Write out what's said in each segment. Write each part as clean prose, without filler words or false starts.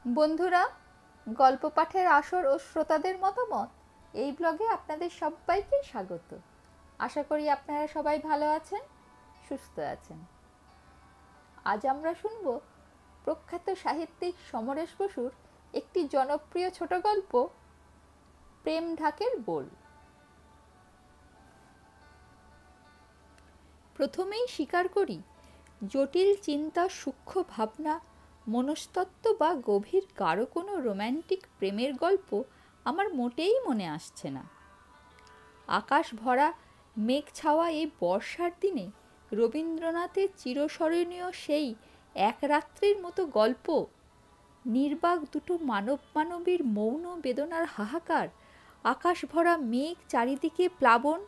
বন্ধুরা, গল্প পাঠের আসর ও শ্রোতাদের মতামত এই ব্লগে আপনাদের সবাইকে স্বাগত। আশা করি আপনারা সবাই ভালো আছেন, সুস্থ আছেন। আজ আমরা শুনব প্রখ্যাত সাহিত্যিক সমরেশ বসুর একটি জনপ্রিয় ছোট গল্প, প্রেম ঢাকের বোল। প্রথমেই স্বীকার করি, জটিল চিন্তা, সূক্ষ্ম ভাবনা, মনস্তত্ত্ব বা গভীর গাঢ় কোনো রোম্যান্টিক প্রেমের গল্প আমার মোটেই মনে আসছে না। আকাশ ভরা মেঘ ছাওয়া এই বর্ষার দিনে রবীন্দ্রনাথের চিরস্মরণীয় সেই এক রাত্রির মতো গল্প, নির্বাক দুটো মানবীর মৌন বেদনার হাহাকার, আকাশ ভরা মেঘ, চারিদিকে প্লাবন,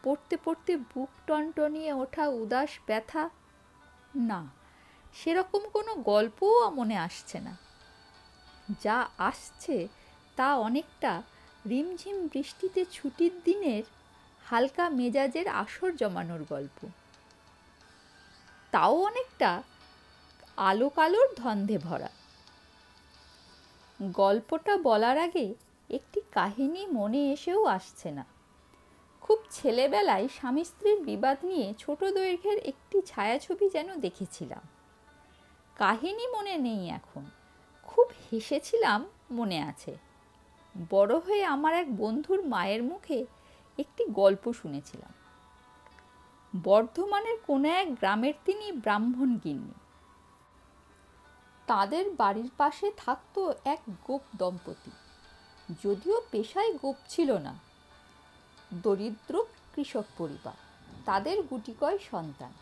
পড়তে পড়তে বুক টনটনিয়ে ওঠা উদাস ব্যথা, না, সেরকম কোনো গল্পও মনে আসছে না। যা আসছে তা অনেকটা রিমঝিম বৃষ্টিতে ছুটির দিনের হালকা মেজাজের আসর জমানোর গল্প। তাও অনেকটা আলো কালোর ধন্ধে ভরা। গল্পটা বলার আগে একটি কাহিনী মনে এসেও আসছে না। খুব ছেলেবেলায় স্বামী স্ত্রীর বিবাদ নিয়ে ছোট দৈর্ঘ্যের একটি ছায়াছবি যেন দেখেছিলাম। কাহিনী মনে নেই এখন, খুব হেসেছিলাম মনে আছে। বড় হয়ে আমার এক বন্ধুর মায়ের মুখে একটি গল্প শুনেছিলাম। বর্ধমানের কোনো এক গ্রামের তিনি ব্রাহ্মণ গিন্নি। তাদের বাড়ির পাশে থাকতো এক গোপ দম্পতি, যদিও পেশায় গোপ ছিল না, দরিদ্র কৃষক পরিবার। তাদের গুটিকয় সন্তান।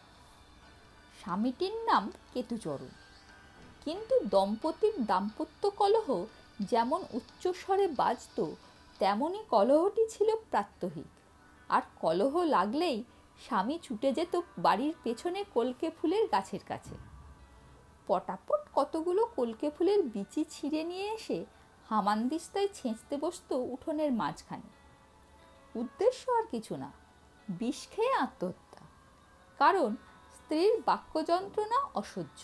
স্বামীটির নাম কেতুচরণ। কিন্তু দম্পতির দাম্পত্য কলহ যেমন উচ্চস্বরে বাজত, তেমনি কলহটি ছিল প্রাত্যহিক। আর কলহ লাগলেই স্বামী ছুটে যেত বাড়ির পেছনে কলকে ফুলের গাছের কাছে। পটাপট কতগুলো কলকে ফুলের বিচি ছিঁড়ে নিয়ে এসে হামানদিস্তায় ছেঁচতে বসত উঠোনের মাঝখানে। উদ্দেশ্য আর কিছু না, বিষ খেয়ে আত্মহত্যা। কারণ স্ত্রীর বাক্য যন্ত্রণা অসহ্য।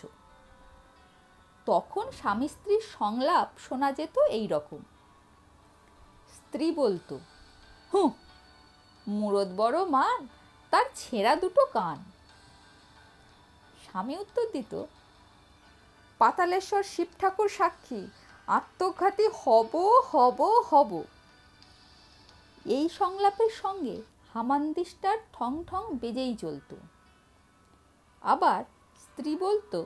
তখন স্বামী স্ত্রীর সংলাপ শোনা যেত এই রকম। স্ত্রী বলতো, হুঁ, মুরদ বড় মান, তার ছেঁড়া দুটো কান। স্বামী উত্তর দিত, পাতালেশ্বর শিব ঠাকুর সাক্ষী, আত্মঘাতী হব হব হব। এই সংলাপের সঙ্গে হামানদিস্তার ঠং ঠং বেজেই চলত। আবার স্ত্রী বলতো,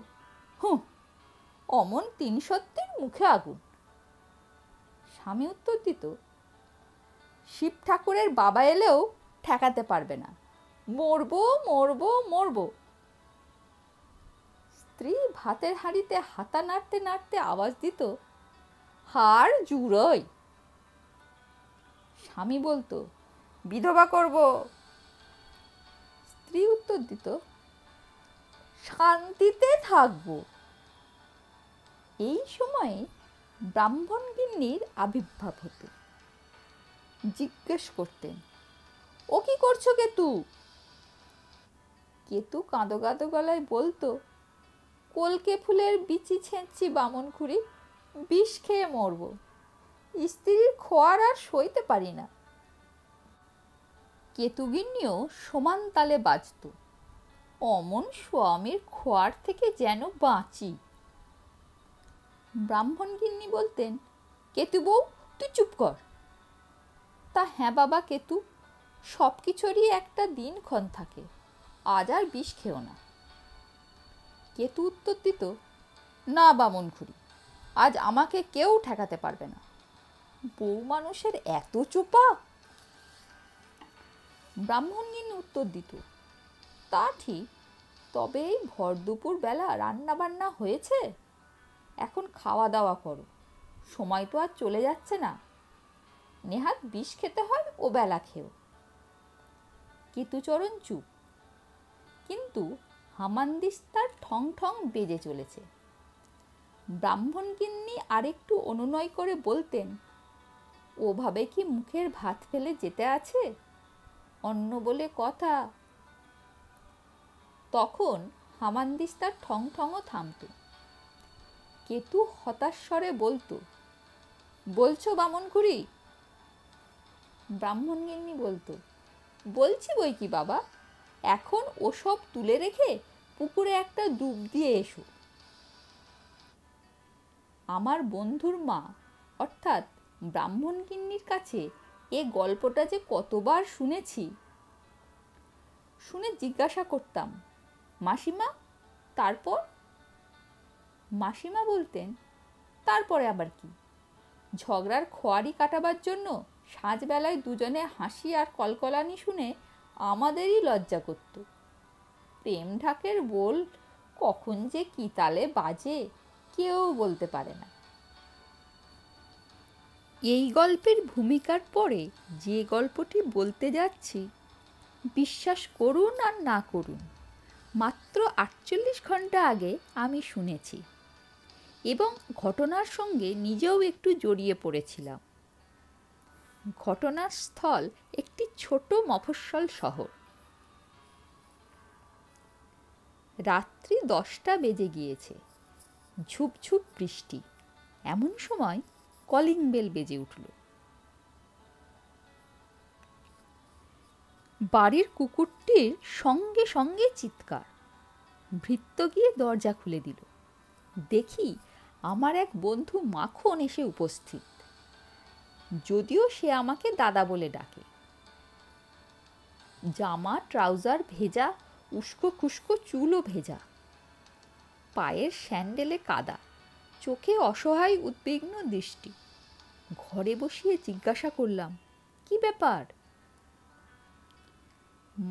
হুঁ, অমন ৩ সত্যির মুখে আগুন। স্বামী উত্তর দিত, শিব ঠাকুরের বাবা এলেও ঠেকাতে পারবে না, মরবো মরবো মরবো। স্ত্রী ভাতের হাঁড়িতে হাতা নাড়তে নাড়তে আওয়াজ দিত, হাড় জুড়োই। স্বামী বলতো, বিধবা করব। স্ত্রী উত্তর দিত, শান্তিতে থাকবো। এই সময়ে ব্রাহ্মণ গিন্নির আবির্ভাব হতো। জিজ্ঞেস করতেন, ও কি করছো কেতু? কেতু কাঁদো কাঁদো গলায় বলতো, কলকে ফুলের বিচি ছেঁচছি বামন খুড়ি, বিষ খেয়ে মরব। স্ত্রীর খোয়ার আর সইতে পারি না। কেতুগিন্নিও সমান তালে বাজত, অমন স্বামীর খোয়ার থেকে যেন বাঁচি। ব্রাহ্মণ গিন্নি বলতেন, কেতু বউ, তুই চুপ কর। তা হ্যাঁ বাবা কেতু, সব কিছুরই একটা দিনক্ষণ থাকে, আজ আর বিষ খেও না। কেতু উত্তর দিত, না বামন খুড়ি, আজ আমাকে কেউ ঠেকাতে পারবে না। বউ মানুষের এত চোপা। ব্রাহ্মণ গিন্নি উত্তর দিত, তা ঠিক, তবে এই ভর দুপুর বেলা রান্না বান্না হয়েছে, এখন খাওয়া দাওয়া করো, সময় তো আর চলে যাচ্ছে না, নেহাত বিষ খেতে হয় ও বেলা খেও। কেতুচরণ চুপ, কিন্তু হামানদিস্তার ঠং ঠং বেজে চলেছে। ব্রাহ্মণ গিন্নি আরেকটু অনুনয় করে বলতেন, ওভাবে কি মুখের ভাত ফেলে যেতে আছে, অন্ন বলে কথা। তখন হামানদিস্তার ঠং ঠংও থামত। কেতু হতাশ স্বরে বলতো, বলছো বামনখুড়ি? ব্রাহ্মণগিন্নি বলতো, বলছি বই কি বাবা, এখন ওসব তুলে রেখে পুকুরে একটা ডুব দিয়ে এসো। আমার বন্ধুর মা অর্থাৎ ব্রাহ্মণগিন্নির কাছে এ গল্পটা যে কতবার শুনেছি। শুনে জিজ্ঞাসা করতাম, মাসিমা তারপর? মাসিমা বলতেন, তারপরে আবার কি, ঝগড়ার খোয়ারি কাটাবার জন্য সাঁঝবেলায় দুজনে হাসি আর কলকলানি শুনে আমাদেরই লজ্জা করত। প্রেম ঢাকের বোল কখন যে কি তালে বাজে কেউ বলতে পারে না। এই গল্পের ভূমিকার পরে যে গল্পটি বলতে যাচ্ছি, বিশ্বাস করুন আর না করুন, মাত্র 48 ঘন্টা আগে আমি শুনেছি এবং ঘটনার সঙ্গে নিজেও একটু জড়িয়ে পড়েছিলাম। ঘটনার স্থল একটি ছোট মফস্বল শহর। রাত্রি 10টা বেজে গিয়েছে, ঝুপঝুপ বৃষ্টি। এমন সময় কলিং বেল বেজে উঠল। বাড়ির কুকুরটির সঙ্গে সঙ্গে চিৎকার। ভৃত্য গিয়ে দরজা খুলে দিল। দেখি আমার এক বন্ধু মাখন এসে উপস্থিত, যদিও সে আমাকে দাদা বলে ডাকে। জামা ট্রাউজার ভেজা, উস্কো খুস্কো চুলও ভেজা, পায়ের স্যান্ডেলে কাদা, চোখে অসহায় উদ্বিগ্ন দৃষ্টি। ঘরে বসিয়ে জিজ্ঞাসা করলাম, কি ব্যাপার?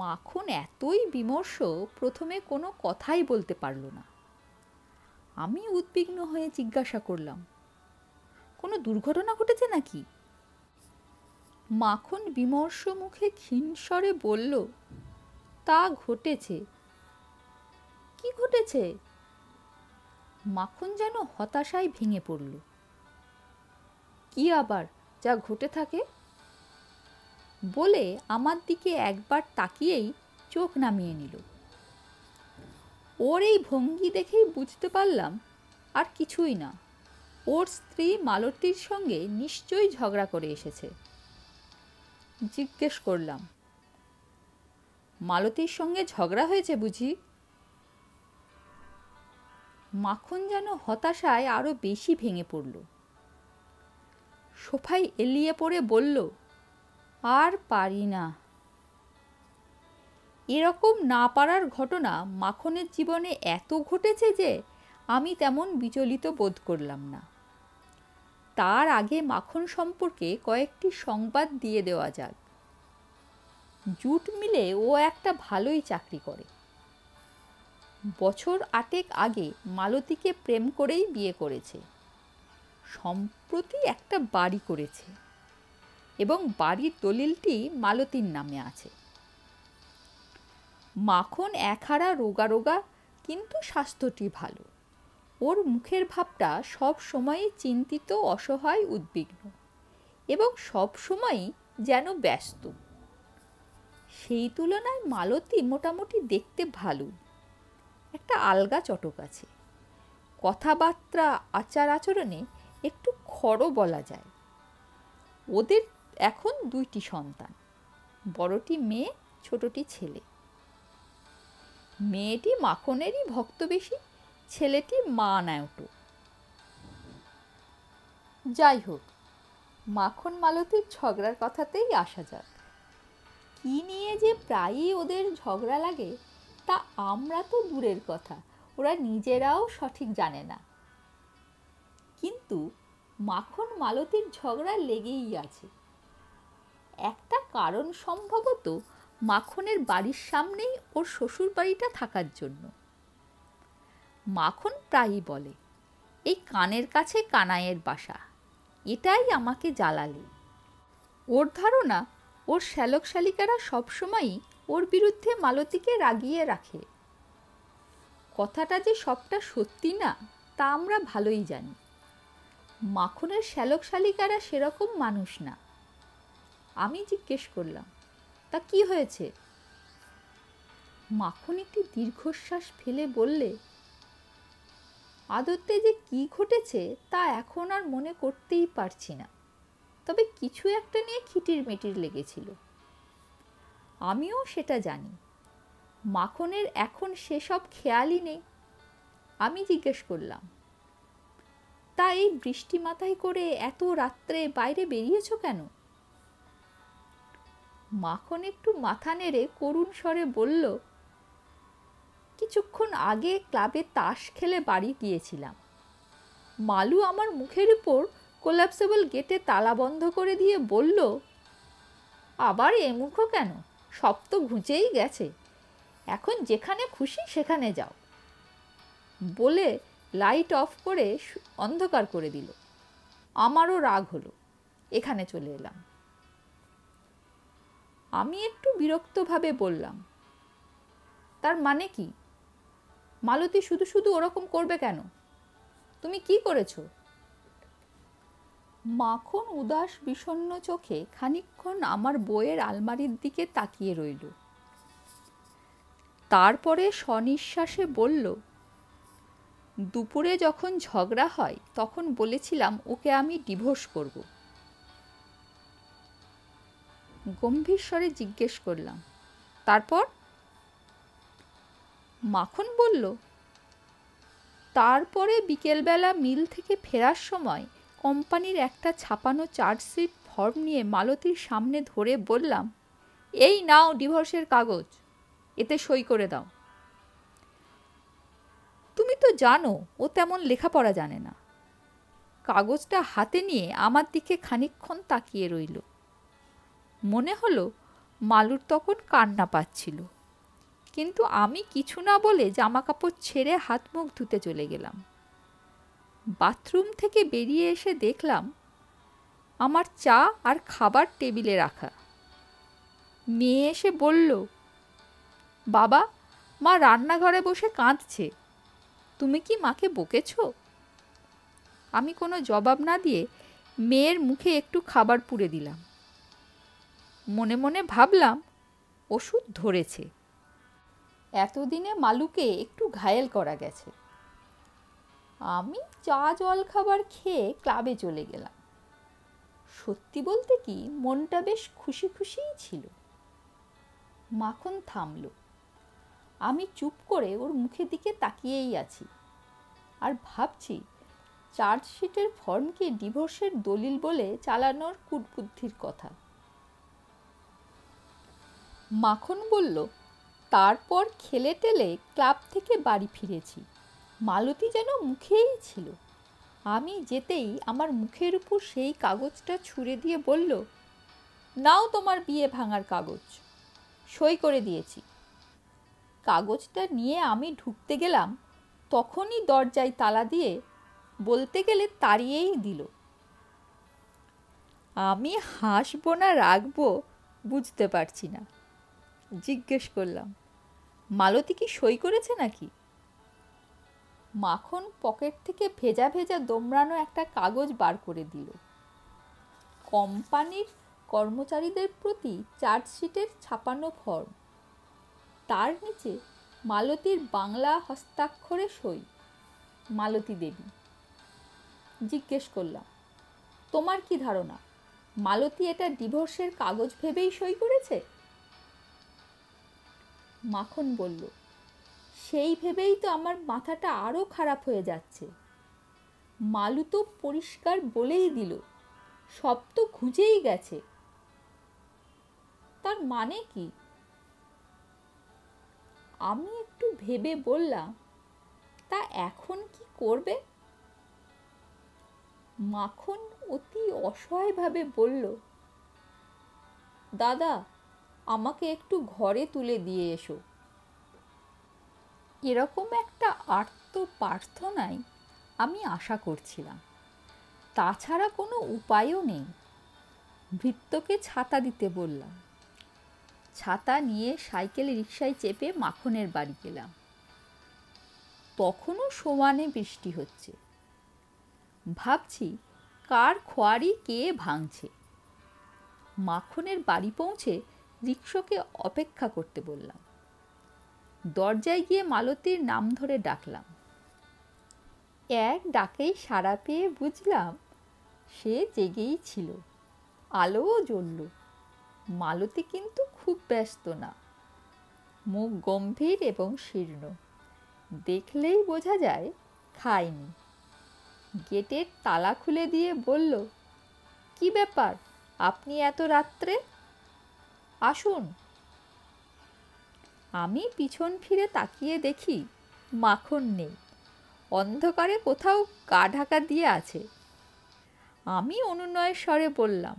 মাখন এতই বিমর্ষ প্রথমে কোনো কথাই বলতে পারল না। আমি উদ্বিগ্ন হয়ে জিজ্ঞাসা করলাম, কোনো দুর্ঘটনা ঘটেছে নাকি? মাখন বিমর্ষ মুখে ক্ষীণ স্বরে বলল, তা ঘটেছে। কি ঘটেছে? মাখন যেন হতাশায় ভেঙে পড়ল। কি আবার যা ঘটে থাকে? বলে আমার দিকে একবার তাকিয়েই চোখ নামিয়ে নিল। ওর এই ভঙ্গি দেখেই বুঝতে পারলাম আর কিছুই না, ওর স্ত্রী মালতীর সঙ্গে নিশ্চয়ই ঝগড়া করে এসেছে। জিজ্ঞেস করলাম, মালতীর সঙ্গে ঝগড়া হয়েছে বুঝি? মাখন যেন হতাশায় আরো বেশি ভেঙে পড়ল। সোফায় এলিয়ে পড়ে বলল, আর পারি না। এরকম না পারার ঘটনা মাখনের জীবনে এত ঘটেছে যে আমি তেমন বিচলিত বোধ করলাম না। তার আগে মাখন সম্পর্কে কয়েকটি সংবাদ দিয়ে দেওয়া যাক। জুট মিলে ও একটা ভালোই চাকরি করে। বছর 8 আগে মালতীকে প্রেম করেই বিয়ে করেছে। সম্প্রতি একটা বাড়ি করেছে এবং বাড়ির দলিলটি মালতীর নামে আছে। মাখন একহারা রোগা রোগা, কিন্তু স্বাস্থ্যটি ভালো। ওর মুখের ভাবটা সব সময়ই চিন্তিত, অসহায়, উদ্বিগ্ন এবং সব সময়ই যেন ব্যস্ত। সেই তুলনায় মালতী মোটামুটি দেখতে ভালো, একটা আলগা চটক আছে। কথাবার্তা, আচার আচরণে একটু খড়ো বলা যায়। ওদের এখন 2টি সন্তান, বড়টি মেয়ে, ছোটটি ছেলে। মেয়েটি মাখনেরই ভক্ত বেশি, ছেলেটি মা নায়টো। যাই হোক, মাখন মালতীর ঝগড়ার কথাতেই আসা যাক। কি নিয়ে যে প্রায়ই ওদের ঝগড়া লাগে তা আমরা তো দূরের কথা, ওরা নিজেরাও সঠিক জানে না। কিন্তু মাখন মালতীর ঝগড়া লেগেই আছে। একটা কারণ সম্ভবত মাখনের বাড়ির সামনেই ওর শ্বশুর বাড়িটা থাকার জন্য। মাখন প্রায়ই বলে, এই কানের কাছে কানাইয়ের বাসা, এটাই আমাকে জ্বালালে। ওর ধারণা ওর শ্যালক শালিকারা সবসময়ই ওর বিরুদ্ধে মালতীকে রাগিয়ে রাখে। কথাটা যে সবটা সত্যি না তা আমরা ভালোই জানি। মাখনের শ্যালক শালিকারা সেরকম মানুষ না। আমি জিজ্ঞেস করলাম, তা কি হয়েছে? মাখন একটি দীর্ঘশ্বাস ফেলে বললে, আদতে যে কি ঘটেছে তা এখন আর মনে করতেই পারছি না, তবে কিছু একটা নিয়ে খিটির মিটির লেগেছিল। আমিও সেটা জানি। মাখনের এখন সেসব খেয়ালই নেই। আমি জিজ্ঞেস করলাম, তা এই বৃষ্টি মাথায় করে এত রাত্রে বাইরে বেরিয়েছ কেন? মাখন একটু মাথা নেড়ে করুণ স্বরে বলল, কিছুক্ষণ আগে ক্লাবে তাস খেলে বাড়ি গিয়েছিলাম। মালু আমার মুখের উপর কোলাপসেবল গেটে তালা বন্ধ করে দিয়ে বলল, আবার এ মুখো কেন, সব তো ঘুচেই গেছে, এখন যেখানে খুশি সেখানে যাও, বলে লাইট অফ করে অন্ধকার করে দিল। আমারও রাগ হলো, এখানে চলে এলাম। আমি একটু বিরক্তভাবে বললাম, তার মানে কি? মালতী শুধু শুধু ওরকম করবে কেন? তুমি কি করেছো? মাখন উদাস বিষণ্ণ চোখে খানিকক্ষণ আমার বইয়ের আলমারির দিকে তাকিয়ে রইল। তারপরে সনিঃশ্বাসে বলল, দুপুরে যখন ঝগড়া হয় তখন বলেছিলাম ওকে আমি ডিভোর্স করব। গম্ভীর স্বরে জিজ্ঞেস করলাম, তারপর? মাখন বলল, তারপরে বিকেলবেলা মিল থেকে ফেরার সময় কোম্পানির একটা ছাপানো চার্জশিট ফর্ম নিয়ে মালতীর সামনে ধরে বললাম, এই নাও ডিভোর্সের কাগজ, এতে সই করে দাও। তুমি তো জানো ও তেমন লেখাপড়া জানে না। কাগজটা হাতে নিয়ে আমার দিকে খানিকক্ষণ তাকিয়ে রইল। মনে হলো মালুর তখন কান্না পাচ্ছিল, কিন্তু আমি কিছু না বলে জামাকাপড় ছেড়ে হাত মুখ ধুতে চলে গেলাম। বাথরুম থেকে বেরিয়ে এসে দেখলাম আমার চা আর খাবার টেবিলে রাখা। মেয়ে এসে বলল, বাবা, মা রান্নাঘরে বসে কাঁদছে, তুমি কি মাকে বকেছ? আমি কোনো জবাব না দিয়ে মেয়ের মুখে একটু খাবার পুরে দিলাম। মনে মনে ভাবলাম, ওষুধ ধরেছে, এতদিনে মালুকে একটু ঘায়েল করা গেছে। আমি চা জল খাবার খেয়ে ক্লাবে চলে গেলাম। সত্যি বলতে কি, মনটা বেশ খুশি খুশিই ছিল। মাখন থামল। আমি চুপ করে ওর মুখের দিকে তাকিয়েই আছি, আর ভাবছি চার্জশিটের ফর্মকে ডিভোর্সের দলিল বলে চালানোর কুটবুদ্ধির কথা। মাখন বলল, তারপর খেলে টেলে ক্লাব থেকে বাড়ি ফিরেছি। মালতী যেন মুখেই ছিল। আমি যেতেই আমার মুখের উপর সেই কাগজটা ছুঁড়ে দিয়ে বলল, নাও তোমার বিয়ে ভাঙার কাগজ, সই করে দিয়েছি। কাগজটা নিয়ে আমি ঢুকতে গেলাম, তখনই দরজায় তালা দিয়ে বলতে গেলে তাড়িয়েই দিল। আমি হাসবো না রাগবো বুঝতে পারছি না। জিজ্ঞেস করলাম, মালতী কি সই করেছে নাকি? মাখন পকেট থেকে ভেজা ভেজা দোমড়ানো একটা কাগজ বার করে দিল। কোম্পানির কর্মচারীদের প্রতি চার্জশিটের ছাপানো ফর্ম, তার নিচে মালতীর বাংলা হস্তাক্ষরে সই, মালতী দেবী। জিজ্ঞেস করলাম, তোমার কি ধারণা মালতী এটা ডিভোর্সের কাগজ ভেবেই সই করেছে? মাখন বলল, সেই ভেবেই তো আমার মাথাটা আরো খারাপ হয়ে যাচ্ছে। মালু তো পরিষ্কার বলেই দিল, সব তো ঘুচেই গেছে, তার মানে কি? আমি একটু ভেবে বললাম, তা এখন কি করবে? মাখন অতি অসহায়ভাবে বলল, দাদা, আমাকে একটু ঘরে তুলে দিয়ে এসো। এরকম একটা আর্ত প্রার্থনাই আমি আশা করছিলাম, তাছাড়া কোনো উপায়ও নেই। ভৃত্যকে ছাতা দিতে বললাম। ছাতা নিয়ে সাইকেল রিকশায় চেপে মাখনের বাড়ি গেলাম। তখনও সমানে বৃষ্টি হচ্ছে। ভাবছি কার খোয়ারি কে ভাঙছে। মাখনের বাড়ি পৌঁছে রিকশাকে অপেক্ষা করতে বললাম। দরজায় গিয়ে মালতীর নাম ধরে ডাকলাম। এক ডাকেই সাড়া পেয়ে বুঝলাম সে জেগেই ছিল, আলোও জ্বলল। মালতী কিন্তু খুব ব্যস্ত না, মুখ গম্ভীর এবং শীর্ণ, দেখলেই বোঝা যায় খায়নি। গেটের তালা খুলে দিয়ে বলল, কি ব্যাপার, আপনি এত রাত্রে? আসুন। আমি পিছন ফিরে তাকিয়ে দেখি মাখন নেই, অন্ধকারে কোথাও গা ঢাকা দিয়ে আছে। আমি অনুনয়ের স্বরে বললাম,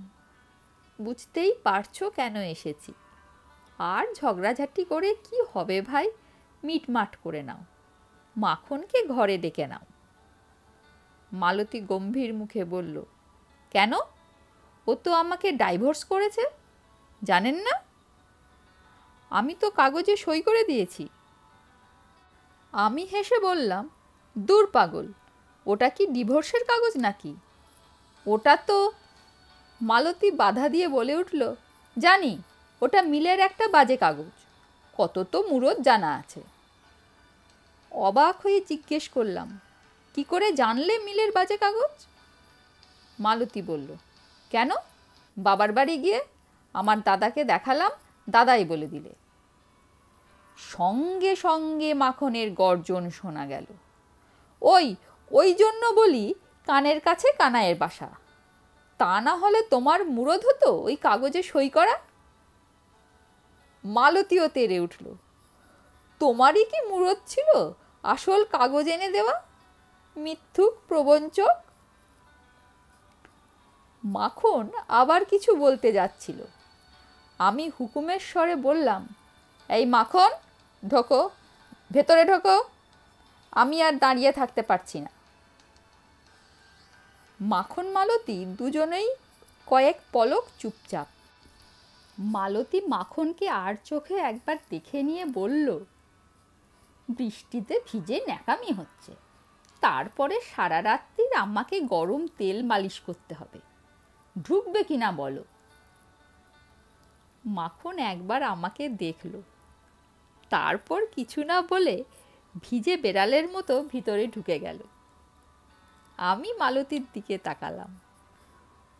বুঝতেই পারছো কেন এসেছি, আর ঝগড়াঝাটি করে কি হবে ভাই, মিটমাট করে নাও, মাখনকে ঘরে ডেকে নাও। মালতী গম্ভীর মুখে বলল, কেন? ও তো আমাকে ডাইভোর্স করেছে, জানেন না? আমি তো কাগজে সই করে দিয়েছি। আমি হেসে বললাম, দূর পাগল, ওটা কি ডিভোর্সের কাগজ নাকি? ওটা তো... মালতী বাধা দিয়ে বলে উঠল, জানি, ওটা মিলের একটা বাজে কাগজ, কত তো মুরদ জানা আছে। অবাক হয়ে জিজ্ঞেস করলাম, কি করে জানলে মিলের বাজে কাগজ? মালতী বলল, কেন, বাবার বাড়ি গিয়ে আমার দাদাকে দেখালাম, দাদাই বলে দিলে। সঙ্গে সঙ্গে মাখনের গর্জন শোনা গেল, ওই জন্য বলি কানের কাছে কানাইয়ের বাসা, তা না হলে তোমার মুরদ হতো ওই কাগজে সই করা। মালতীও তেড়ে উঠল, তোমারই কি মুরদ ছিল আসল কাগজ এনে দেওয়া, মিথ্যুক প্রবঞ্চক। মাখন আবার কিছু বলতে যাচ্ছিল, আমি হুকুমের স্বরে বললাম, এই মাখন, ঢোকো, ভেতরে ঢোকো, আমি আর দাঁড়িয়ে থাকতে পারছি না। মাখন মালতী দুজনেই কয়েক পলক চুপচাপ। মালতী মাখনকে আর চোখে একবার দেখে নিয়ে বলল, বৃষ্টিতে ভিজে ন্যাকামি হচ্ছে, তারপরে সারা রাত্রির আমাকে গরম তেল মালিশ করতে হবে, ঢুকবে কিনা বলো। মাখন একবার আমাকে দেখল, তারপর কিছু না বলে ভিজে বেড়ালের মতো ভিতরে ঢুকে গেল। আমি মালতীর দিকে তাকালাম,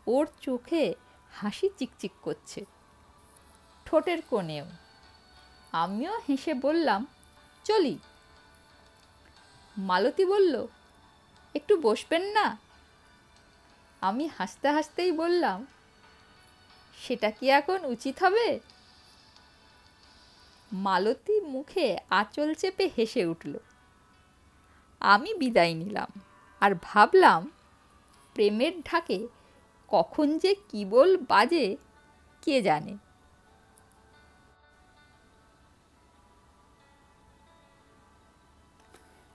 ওর চোখে হাসি চিকচিক করছে, ঠোঁটের কোণেও। আমিও হেসে বললাম, চলি। মালতী বলল, একটু বসবেন না? আমি হাসতে হাসতেই বললাম, সেটা কি এখন উচিত হবে? মালতী মুখে আঁচল চেপে হেসে উঠল। আমি বিদায় নিলাম আর ভাবলাম, প্রেমের ঢাকে কখন যে কি বল বাজে কে জানে।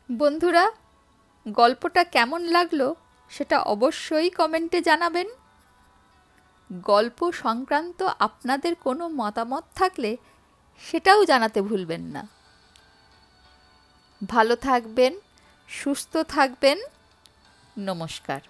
বন্ধুরা, গল্পটা কেমন লাগলো সেটা অবশ্যই কমেন্টে জানাবেন। গল্প সংক্রান্ত আপনাদের কোনো মতামত থাকলে সেটাও জানাতে ভুলবেন না। ভালো থাকবেন, সুস্থ থাকবেন। নমস্কার।